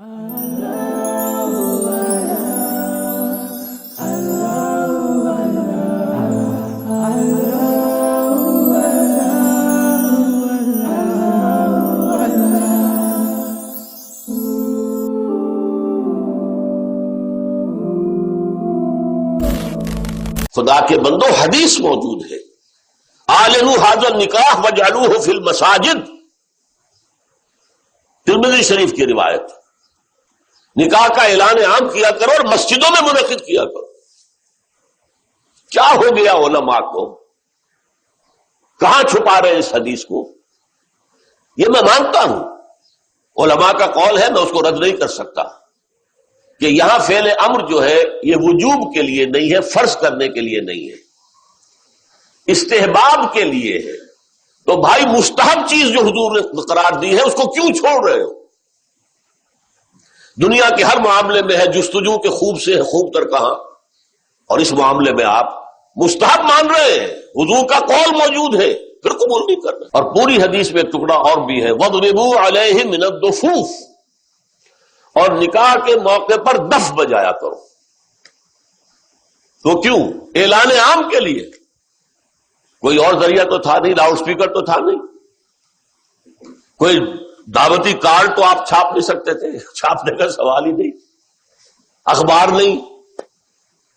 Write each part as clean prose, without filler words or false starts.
خدا کے بندو حدیث موجود ہے، اعلنوا ھذا النکاح وجعلوہ فی المساجد، ترمذی شریف کی روایت، نکاح کا اعلان عام کیا کرو اور مسجدوں میں منعقد کیا کرو۔ کیا ہو گیا علماء کو؟ کہاں چھپا رہے اس حدیث کو؟ یہ میں مانتا ہوں، علماء کا قول ہے، میں اس کو رد نہیں کر سکتا کہ یہاں فعل امر جو ہے یہ وجوب کے لیے نہیں ہے، فرض کرنے کے لیے نہیں ہے، استحباب کے لیے ہے۔ تو بھائی مستحب چیز جو حضور نے قرار دی ہے اس کو کیوں چھوڑ رہے ہو؟ دنیا کے ہر معاملے میں ہے جستجو کے خوب سے ہے خوب تر کہاں، اور اس معاملے میں آپ مستحب مان رہے ہیں، حضور کا قول موجود ہے پھر قبول نہیں کر رہے۔ اور پوری حدیث میں ایک ٹکڑا اور بھی ہے، وَاضْرِبُوا عَلَيْهِمْ مِنَ الدُّفُوفِ، اور نکاح کے موقع پر دف بجایا کرو۔ تو کیوں؟ اعلان عام کے لیے، کوئی اور ذریعہ تو تھا نہیں، لاؤڈ سپیکر تو تھا نہیں، کوئی دعوتی کارڈ تو آپ چھاپ نہیں سکتے تھے، چھاپنے کا سوال ہی نہیں، اخبار نہیں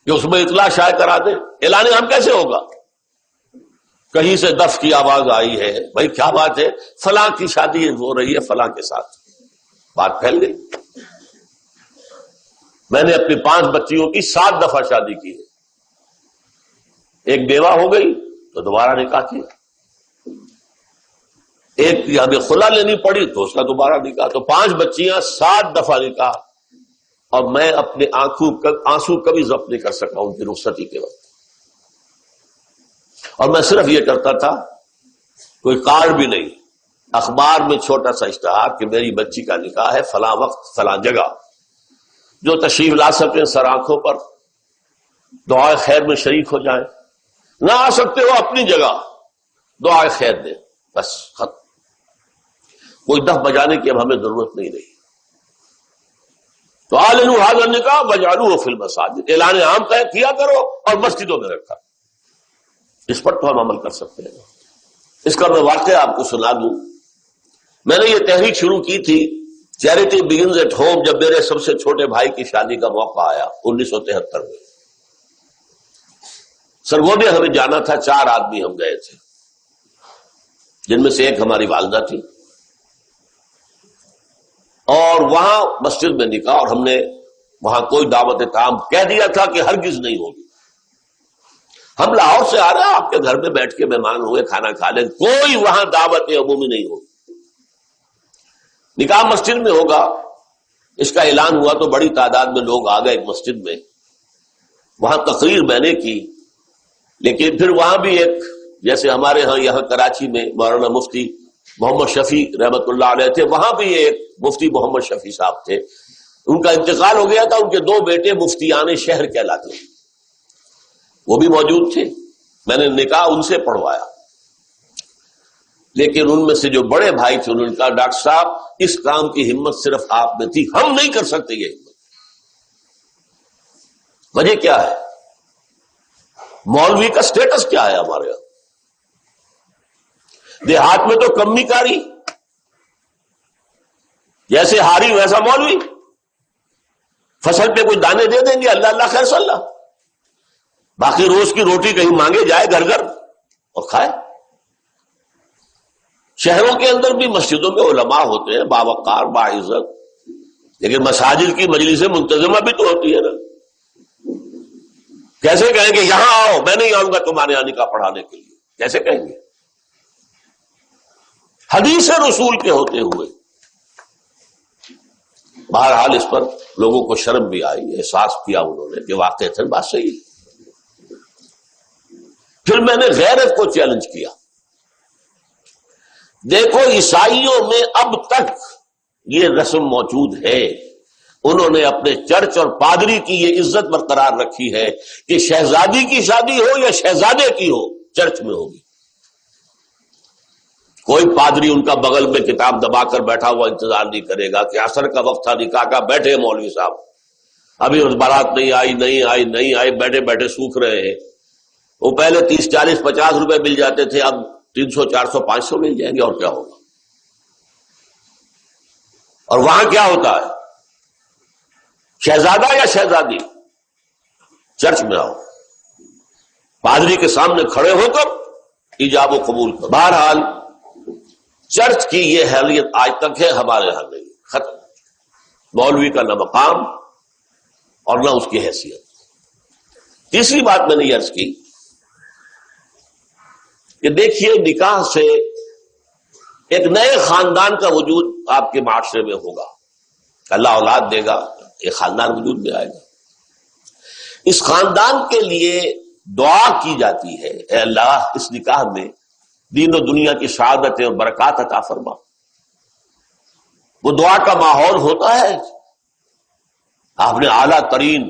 کہ اس میں اطلاع شائع کرا دیں۔ اعلان عام کیسے ہوگا؟ کہیں سے دف کی آواز آئی ہے، بھائی کیا بات ہے، فلاں کی شادی ہو رہی ہے فلاں کے ساتھ، بات پھیل گئی۔ میں نے اپنی 5 بچیوں کی 7 دفعہ شادی کی ہے، ایک بیوہ ہو گئی تو دوبارہ نکاح کیا، ایک ہمیں خلا لینی پڑی تو اس کا دوبارہ نکاح، تو 5 بچیاں 7 دفعہ نکاح، اور میں اپنے آنسو کبھی ضبط نہیں کر سکا ان کی رخصتی کے وقت۔ اور میں صرف یہ کرتا تھا، کوئی کارڈ بھی نہیں، اخبار میں چھوٹا سا اشتہار کہ میری بچی کا نکاح ہے فلاں وقت فلاں جگہ، جو تشریف لا سکتے ہیں سر آنکھوں پر دعائے خیر میں شریک ہو جائیں، نہ آ سکتے ہو اپنی جگہ دعائے خیر دیں، بس ختم۔ کوئی دف بجانے کی اب ہمیں ضرورت نہیں رہی۔ تو اعلنوا ھذا النکاح وجعلوہ فی المساجد، اعلان عام کیا کرو اور مسجدوں میں رکھا، اس پر تو ہم عمل کر سکتے ہیں۔ اس کا میں واقعہ آپ کو سنا دوں۔ میں نے یہ تحریک شروع کی تھی چیریٹی بگنز ایٹ ہوم جب میرے سب سے چھوٹے بھائی کی شادی کا موقع آیا 1973 میں۔ سرگودے ہمیں جانا تھا، 4 آدمی ہم گئے تھے، جن میں سے ایک ہماری والدہ تھی، اور وہاں مسجد میں نکاح، اور ہم نے وہاں کوئی دعوت تام کہہ دیا تھا کہ ہرگز نہیں ہوگی۔ ہم لاہور سے آ رہے ہیں، آپ کے گھر میں بیٹھ کے مہمان ہوئے، کھانا کھا لیں، کوئی وہاں دعوت عمومی نہیں ہوگی، نکاح مسجد میں ہوگا۔ اس کا اعلان ہوا تو بڑی تعداد میں لوگ آ گئے ایک مسجد میں، وہاں تقریر میں نے کی، لیکن پھر وہاں بھی ایک، جیسے ہمارے ہاں یہاں کراچی میں مولانا مفتی محمد شفیع رحمت اللہ علیہ تھے، وہاں بھی ایک مفتی محمد شفیع صاحب تھے، ان کا انتقال ہو گیا تھا، ان کے 2 بیٹے مفتیان شہر کہلاتے، وہ بھی موجود تھے، میں نے نکاح ان سے پڑھوایا۔ لیکن ان میں سے جو بڑے بھائی تھے انہوں نے کہا ڈاکٹر صاحب اس کام کی ہمت صرف آپ میں تھی، ہم نہیں کر سکتے یہ ہمت۔ وجہ کیا ہے؟ مولوی کا سٹیٹس کیا ہے ہمارے یہاں؟ دیہات میں تو کمی کاری، جیسے ہاری ویسا مولوی، فصل پہ کوئی دانے دے دیں گے، اللہ اللہ خیر صلی اللہ، باقی روز کی روٹی کہیں مانگے جائے گھر گھر اور کھائے۔ شہروں کے اندر بھی مسجدوں میں علماء ہوتے ہیں باوقار باعزت، لیکن مساجد کی مجلس منتظمہ بھی تو ہوتی ہے نا۔ کیسے کہیں گے یہاں آؤ، میں نہیں آؤں گا تمہارے یہاں نکاح پڑھانے کے لیے، کیسے کہیں گے؟ حدیث رسول کے ہوتے ہوئے۔ بہرحال اس پر لوگوں کو شرم بھی آئی، احساس کیا انہوں نے کہ واقعتاً بات صحیح ہے۔ پھر میں نے غیرت کو چیلنج کیا، دیکھو عیسائیوں میں اب تک یہ رسم موجود ہے، انہوں نے اپنے چرچ اور پادری کی یہ عزت برقرار رکھی ہے کہ شہزادی کی شادی ہو یا شہزادے کی ہو چرچ میں ہوگی، کوئی پادری ان کا بغل میں کتاب دبا کر بیٹھا ہوا انتظار نہیں کرے گا کہ عصر کا وقت تھا نکاح کا، بیٹھے مولوی صاحب ابھی بارات نہیں آئی بیٹھے بیٹھے سوکھ رہے ہیں. وہ پہلے 30 40 50 روپے مل جاتے تھے، اب 300 400 500 مل جائیں گے، اور کیا ہوگا. اور وہاں کیا ہوتا ہے؟ شہزادہ یا شہزادی چرچ میں آؤ، پادری کے سامنے کھڑے ہو کر ایجاب و قبول کر. بہرحال چرچ کی یہ حیثیت آج تک ہے، ہمارے یہاں نہیں، ختم. مولوی کا نہ مقام اور نہ اس کی حیثیت. تیسری بات میں نے عرض کی کہ دیکھیے نکاح سے ایک نئے خاندان کا وجود آپ کے معاشرے میں ہوگا، اللہ اولاد دے گا، ایک خاندان وجود میں آئے گا. اس خاندان کے لیے دعا کی جاتی ہے، اے اللہ اس نکاح میں دین و دنیا کی سعادتیں اور برکات عطا فرما. وہ دعا کا ماحول ہوتا ہے. آپ نے اعلیٰ ترین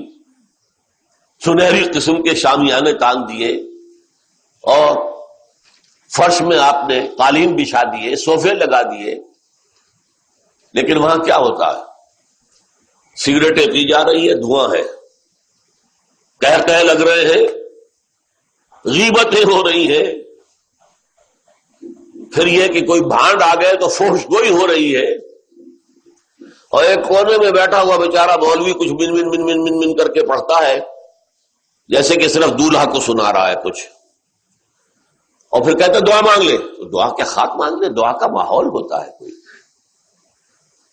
سنہری قسم کے شامیانے تان دیے اور فرش میں آپ نے قالین بچھا دیے، صوفے لگا دیے، لیکن وہاں کیا ہوتا ہے؟ سگریٹیں پی جا رہی ہے، دھواں ہے، کہہ لگ رہے ہیں، غیبتیں ہو رہی ہیں، پھر یہ کہ کوئی بھانڈ آ گئے تو فحش گوئی ہو رہی ہے، اور ایک کونے میں بیٹھا ہوا بیچارہ مولوی کچھ من من من من من من کر کے پڑھتا ہے جیسے کہ صرف دولہا کو سنا رہا ہے کچھ، اور پھر کہتے دعا مانگ لے. تو دعا کیا خاک مانگ لے؟ دعا کا ماحول ہوتا ہے،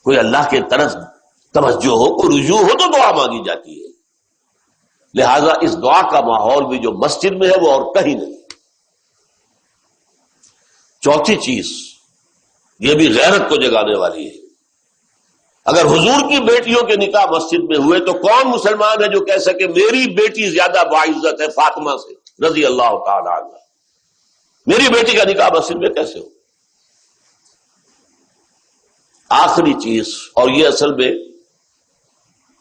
کوئی اللہ کے طرف توجہ ہو، کوئی رجوع ہو تو دعا مانگی جاتی ہے. لہذا اس دعا کا ماحول بھی جو مسجد میں ہے وہ اور کہیں نہیں. چوتھی چیز یہ بھی غیرت کو جگانے والی ہے. اگر حضور کی بیٹیوں کے نکاح مسجد میں ہوئے تو کون مسلمان ہے جو کہہ سکے میری بیٹی زیادہ باعزت ہے فاطمہ سے رضی اللہ تعالی عنہ؟ میری بیٹی کا نکاح مسجد میں کیسے ہو؟ آخری چیز، اور یہ اصل میں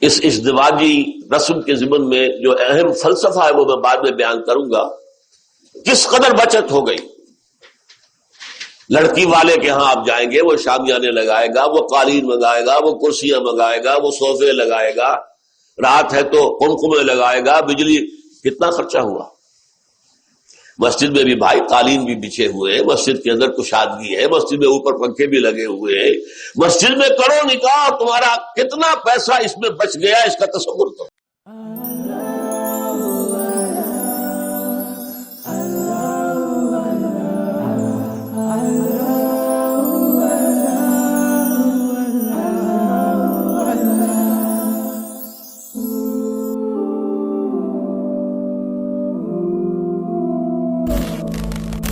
اس ازدواجی رسم کے ضمن میں جو اہم فلسفہ ہے وہ میں بعد میں بیان کروں گا. کس قدر بچت ہو گئی. لڑکی والے کے ہاں آپ جائیں گے، وہ شامیانے لگائے گا، وہ قالین منگائے گا، وہ کرسیاں منگائے گا، وہ صوفے لگائے گا، رات ہے تو قمقمے لگائے گا، بجلی. کتنا خرچہ ہوا. مسجد میں بھی بھائی قالین بھی بچھے ہوئے ہیں، مسجد کے اندر کشادگی ہے، مسجد میں اوپر پنکھے بھی لگے ہوئے ہیں، مسجد میں کرو نکاح، تمہارا کتنا پیسہ اس میں بچ گیا اس کا تصور کرو.